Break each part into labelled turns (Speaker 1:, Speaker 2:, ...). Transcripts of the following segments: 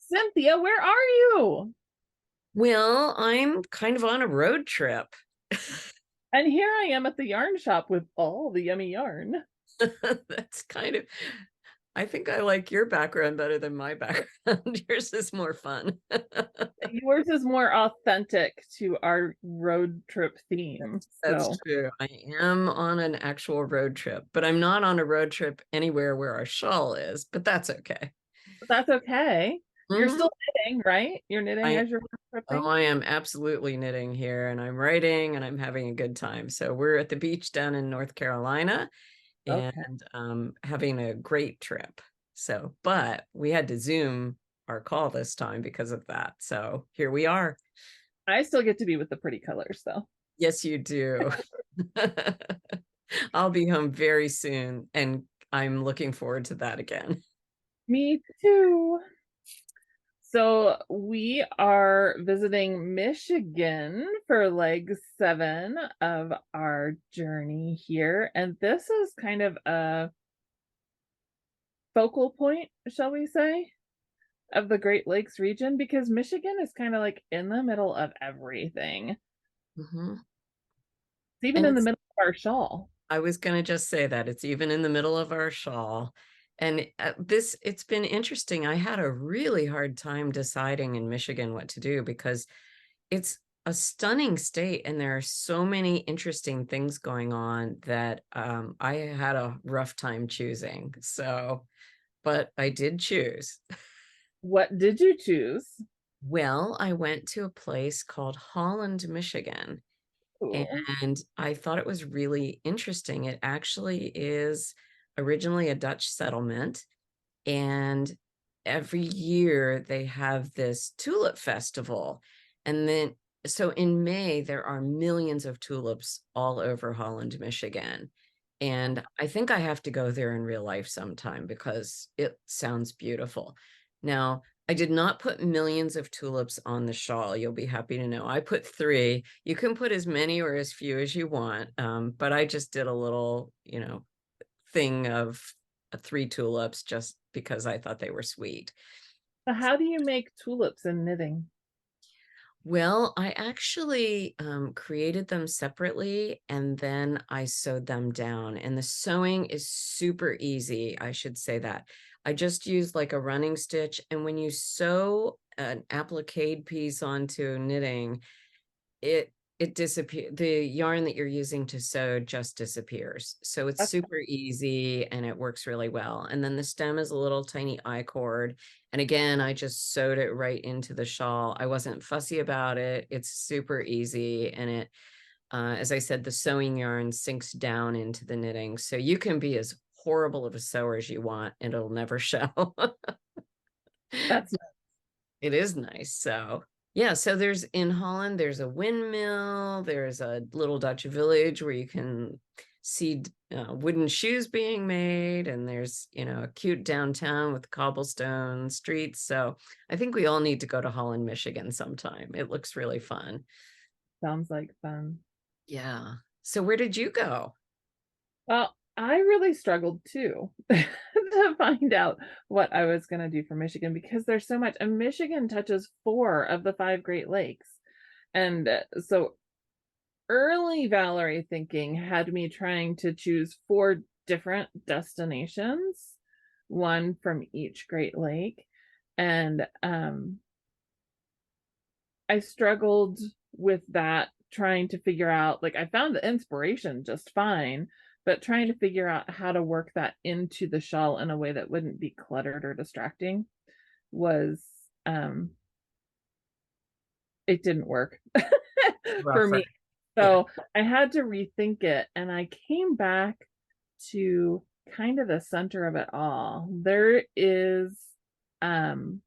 Speaker 1: Cynthia, where are you?
Speaker 2: Well, I'm kind of on a road trip.
Speaker 1: And here I am at the yarn shop with all the yummy yarn.
Speaker 2: That's I think I like your background better than my background. Yours is more fun.
Speaker 1: Yours is more authentic to our road trip theme.
Speaker 2: That's
Speaker 1: So
Speaker 2: true. I am on an actual road trip, but I'm not on a road trip anywhere where our shawl is, but that's okay.
Speaker 1: that's okay. You're
Speaker 2: Mhm.
Speaker 1: still knitting, right? You're knitting
Speaker 2: I
Speaker 1: as you're road
Speaker 2: Oh,
Speaker 1: tripping?
Speaker 2: I am absolutely knitting here and I'm writing and I'm having a good time. So we're at the beach down in North Carolina
Speaker 1: Okay.
Speaker 2: and having a great trip. So, but we had to Zoom our call this time because of that. So here we are.
Speaker 1: I still get to be with the pretty colors though.
Speaker 2: Yes, you do. I'll be home very soon and I'm looking forward to that again.
Speaker 1: Me too. So we are visiting Michigan for leg 7 of our journey here. And this is kind of a focal point, shall we say, of the Great Lakes region because Michigan is kind of like in the middle of everything. It's
Speaker 2: Mhm.
Speaker 1: even
Speaker 2: And
Speaker 1: in the middle of our shawl.
Speaker 2: I was going to just say that it's even in the middle of our shawl. And it's been interesting. I had a really hard time deciding in Michigan what to do because it's a stunning state and there are so many interesting things going on that I had a rough time choosing. So, but I did choose.
Speaker 1: What did you choose?
Speaker 2: Well, I went to a place called Holland, Michigan,
Speaker 1: Ooh.
Speaker 2: and I thought it was really interesting. It actually is originally a Dutch settlement, and every year they have this tulip festival. And then, so in May, there are millions of tulips all over Holland, Michigan. And I think I have to go there in real life sometime because it sounds beautiful. Now, I did not put millions of tulips on the shawl. You'll be happy to know. I put three. You can put as many or as few as you want. But I just did a little, thing of three tulips just because I thought they were sweet.
Speaker 1: So how do you make tulips in knitting?
Speaker 2: Well, I actually created them separately and then I sewed them down. And the sewing is super easy. I should say that. I just used like a running stitch. And when you sew an applique piece onto knitting, it it disappears. The yarn that you're using to sew just disappears, so it's
Speaker 1: That's
Speaker 2: super easy and it works really well. And then the stem is a little tiny I-cord, and again I just sewed it right into the shawl. I wasn't fussy about it. It's super easy, and it as I said, the sewing yarn sinks down into the knitting, so you can be as horrible of a sewer as you want and it'll never show.
Speaker 1: that's
Speaker 2: It is nice. So, yeah, so there's in Holland, there's a windmill, there's a little Dutch village where you can see wooden shoes being made, and there's, a cute downtown with cobblestone streets. So, I think we all need to go to Holland, Michigan sometime. It looks really fun.
Speaker 1: sounds like fun.
Speaker 2: Yeah. So, where did you go?
Speaker 1: Well, I really struggled too to find out what I was going to do for Michigan because there's so much, and Michigan touches 4 of the 5 Great Lakes. And so early Valerie thinking had me trying to choose 4 different destinations, one from each Great Lake. And I struggled with that, trying to figure out, like, I found the inspiration just fine, but trying to figure out how to work that into the shawl in a way that wouldn't be cluttered or distracting was, um, it didn't work for
Speaker 2: Rougher.
Speaker 1: me.
Speaker 2: Yeah.
Speaker 1: So I had to rethink it, and I came back to kind of the center of it all. There is um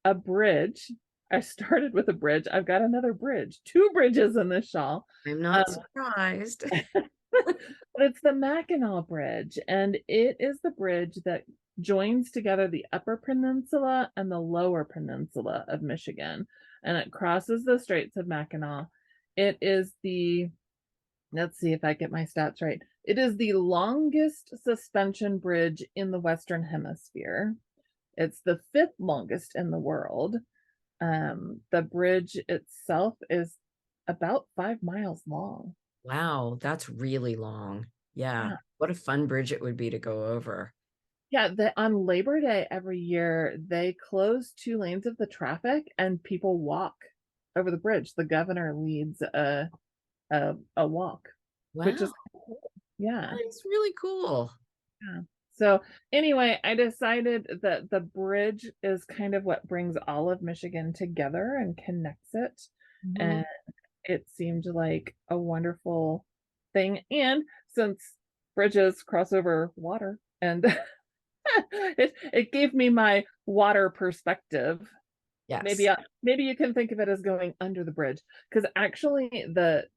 Speaker 1: a bridge. I started with a bridge. I've got another bridge, 2 bridges in this shawl.
Speaker 2: I'm
Speaker 1: Um,
Speaker 2: not surprised.
Speaker 1: but it's the Mackinac Bridge, and it is the bridge that joins together the Upper Peninsula and the Lower Peninsula of Michigan, and it crosses the Straits of Mackinac. It is the, let's see if I get my stats right. It is the longest suspension bridge in the Western Hemisphere. It's the fifth longest in the world. The bridge itself is about 5 miles long.
Speaker 2: Wow, that's really long. Yeah.
Speaker 1: Yeah.
Speaker 2: What a fun bridge it would be to go over.
Speaker 1: Yeah, on Labor Day every year, they close 2 lanes of the traffic and people walk over the bridge. The governor leads a walk, which
Speaker 2: Wow,
Speaker 1: is cool. Yeah.
Speaker 2: that is really cool.
Speaker 1: Yeah. So anyway, I decided that the bridge is kind of what brings all of Michigan together and connects it.
Speaker 2: Mhm.
Speaker 1: And it seemed like a wonderful thing. And since bridges cross over water and it gave me my water perspective.
Speaker 2: Yes.
Speaker 1: Maybe you can think of it as going under the bridge because actually the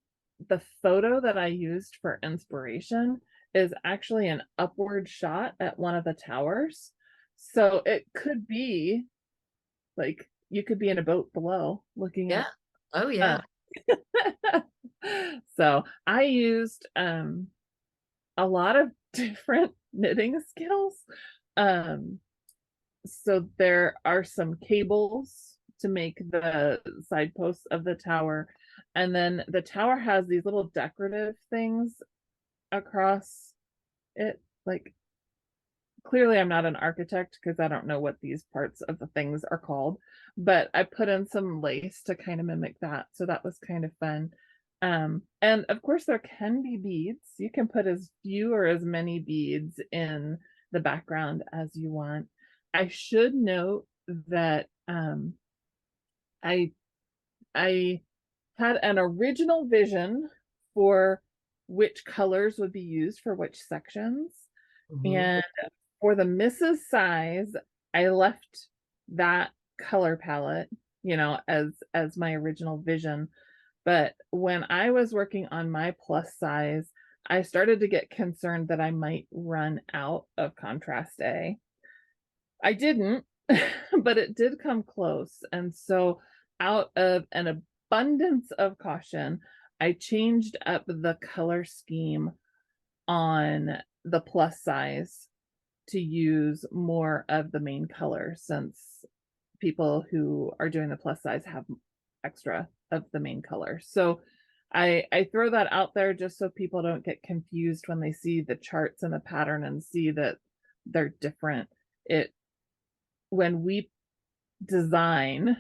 Speaker 1: photo that I used for inspiration is actually an upward shot at one of the towers. So it could be like you could be in a boat below looking
Speaker 2: Yeah.
Speaker 1: up.
Speaker 2: Oh,
Speaker 1: Uh,
Speaker 2: yeah.
Speaker 1: so I used a lot of different knitting skills. Um, so there are some cables to make the side posts of the tower. And then the tower has these little decorative things across it. Like, clearly, I'm not an architect because I don't know what these parts of the things are called, but I put in some lace to kind of mimic that. So that was kind of fun. And of course, there can be beads. You can put as few or as many beads in the background as you want. I should note that I I had an original vision for which colors would be used for which sections.
Speaker 2: Mhm.
Speaker 1: And for the Mrs. size, I left that color palette, as my original vision. But when I was working on my plus size, I started to get concerned that I might run out of contrast A. I didn't, but it did come close. And so, out of an abundance of caution, I changed up the color scheme on the plus size to use more of the main color since people who are doing the plus size have extra of the main color. So I throw that out there just so people don't get confused when they see the charts and the pattern and see that they're different. It When we design,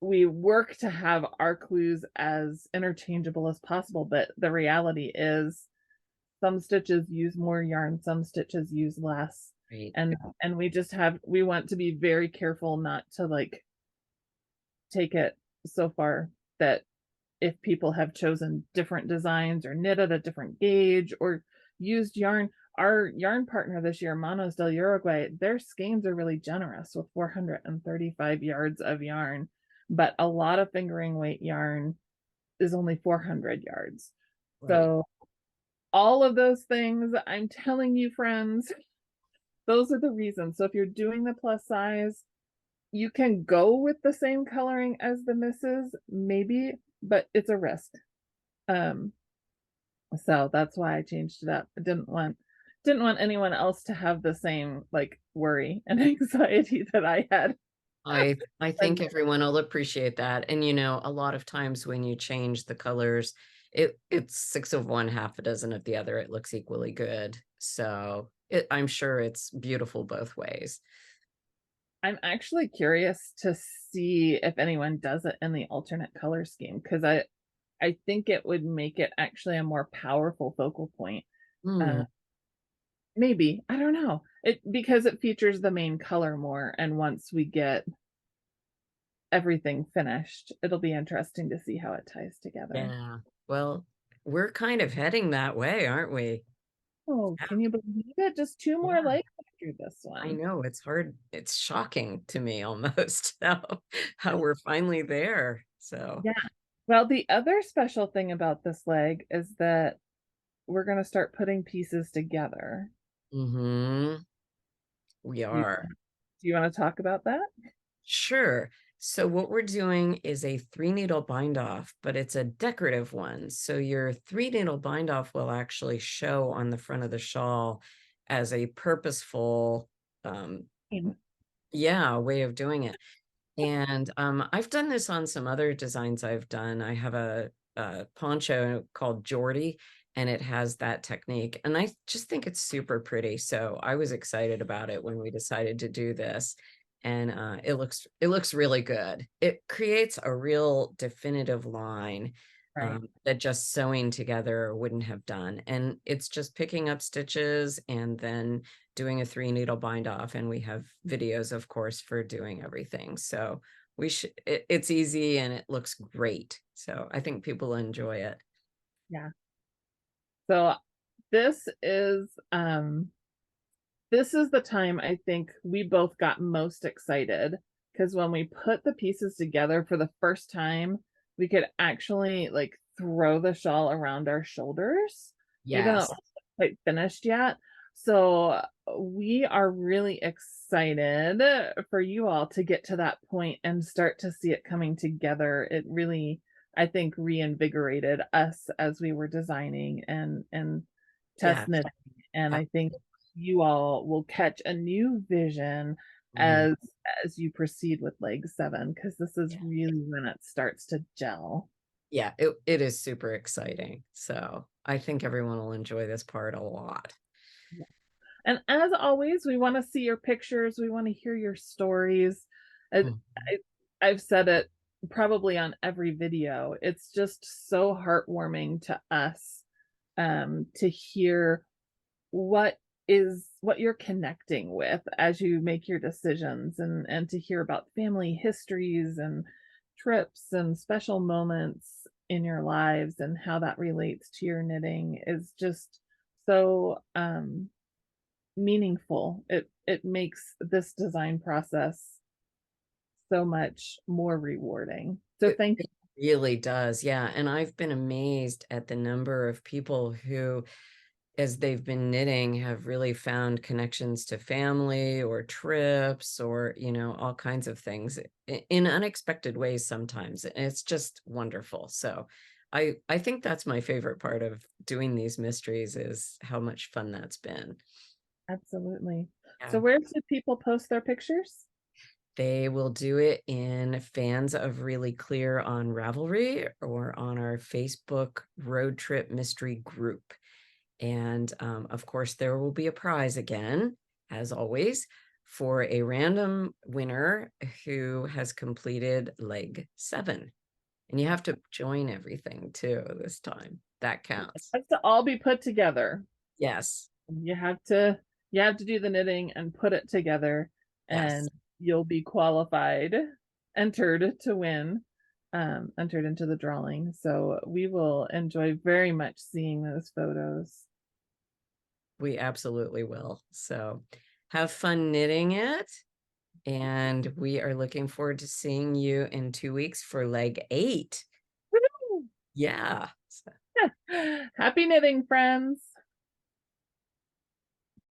Speaker 1: we work to have our clues as interchangeable as possible, but the reality is some stitches use more yarn, some stitches use less.
Speaker 2: Right.
Speaker 1: And we want to be very careful not to like take it so far that if people have chosen different designs or knit at a different gauge or used yarn, our yarn partner this year, Manos del Uruguay, their skeins are really generous with 435 yards of yarn, but a lot of fingering weight yarn is only 400 yards.
Speaker 2: Right.
Speaker 1: So all of those things, I'm telling you, friends, those are the reasons. So if you're doing the plus size, you can go with the same coloring as the misses, maybe, but it's a risk. Um, so that's why I changed it up. I didn't want anyone else to have the same like worry and anxiety that I had.
Speaker 2: I think everyone will appreciate that. And a lot of times when you change the colors, it's six of one, half a dozen of the other. It looks equally good. So I'm sure it's beautiful both ways.
Speaker 1: I'm actually curious to see if anyone does it in the alternate color scheme because I think it would make it actually a more powerful focal point.
Speaker 2: Hmm.
Speaker 1: Uh, Maybe, I don't know. It because it features the main color more, and once we get everything finished, it'll be interesting to see how it ties together.
Speaker 2: Yeah. Well, we're kind of heading that way, aren't we?
Speaker 1: Oh, can you believe it? Just two more
Speaker 2: Yeah.
Speaker 1: legs after this
Speaker 2: I
Speaker 1: one.
Speaker 2: know it's hard. It's shocking to me almost how we're finally there. So,
Speaker 1: Yeah. Well, the other special thing about this leg is that we're going to start putting pieces together.
Speaker 2: hmm we
Speaker 1: Do you,
Speaker 2: are.
Speaker 1: do you want to talk about that?
Speaker 2: Sure. So what we're doing is a three needle bind off, but it's a decorative one. So your three needle bind off will actually show on the front of the shawl as a purposeful um, Yeah, a way of doing it. And I've done this on some other designs I've done. I have a poncho called Geordie, and it has that technique. And I just think it's super pretty. So I was excited about it when we decided to do this. And it looks really good. It creates a real definitive line
Speaker 1: Right.
Speaker 2: that just sewing together wouldn't have done. And it's just picking up stitches and then doing a 3 needle bind off. And we have videos, of course, for doing everything. So it's easy and it looks great. So I think people enjoy it.
Speaker 1: Yeah. So this is this is the time I think we both got most excited because when we put the pieces together for the first time, we could actually like throw the shawl around our shoulders, even though it
Speaker 2: Yes.
Speaker 1: wasn't quite finished yet. So we are really excited for you all to get to that point and start to see it coming together. It really, I think, reinvigorated us as we were designing and
Speaker 2: Yeah.
Speaker 1: test knitting. And
Speaker 2: ab-
Speaker 1: I think you all will catch a new vision
Speaker 2: mhm,
Speaker 1: as you proceed with leg 7 because this is
Speaker 2: yeah.
Speaker 1: really when it starts to gel.
Speaker 2: Yeah, it is super exciting. So I think everyone will enjoy this part a lot.
Speaker 1: And as always, we want to see your pictures. We want to hear your stories. I,
Speaker 2: Mhm.
Speaker 1: I, I've said it probably on every video. It's just so heartwarming to us to hear what you're connecting with as you make your decisions and to hear about family histories and trips and special moments in your lives and how that relates to your knitting is just so meaningful. It makes this design process so much more rewarding. So thank
Speaker 2: It really does. Yeah. And I've been amazed at the number of people who, as they've been knitting, have really found connections to family or trips or, all kinds of things in unexpected ways sometimes. And it's just wonderful. So I think that's my favorite part of doing these mysteries is how much fun that's been.
Speaker 1: absolutely. So
Speaker 2: Yeah.
Speaker 1: where should people post their pictures?
Speaker 2: They will do it in Fans of Really Clear on Ravelry or on our Facebook Road Trip Mystery group. And of course, there will be a prize again, as always, for a random winner who has completed leg 7. And you have to join everything too this time. That
Speaker 1: It
Speaker 2: counts.
Speaker 1: has to all be put together.
Speaker 2: Yes.
Speaker 1: You have to do the knitting and put it together and
Speaker 2: Yes.
Speaker 1: you'll be qualified, entered to win, entered into the drawing. So we will enjoy very much seeing those photos.
Speaker 2: We absolutely will. So have fun knitting it. And we are looking forward to seeing you in 2 weeks for leg 8.
Speaker 1: Woo!
Speaker 2: Yeah.
Speaker 1: Happy knitting, friends.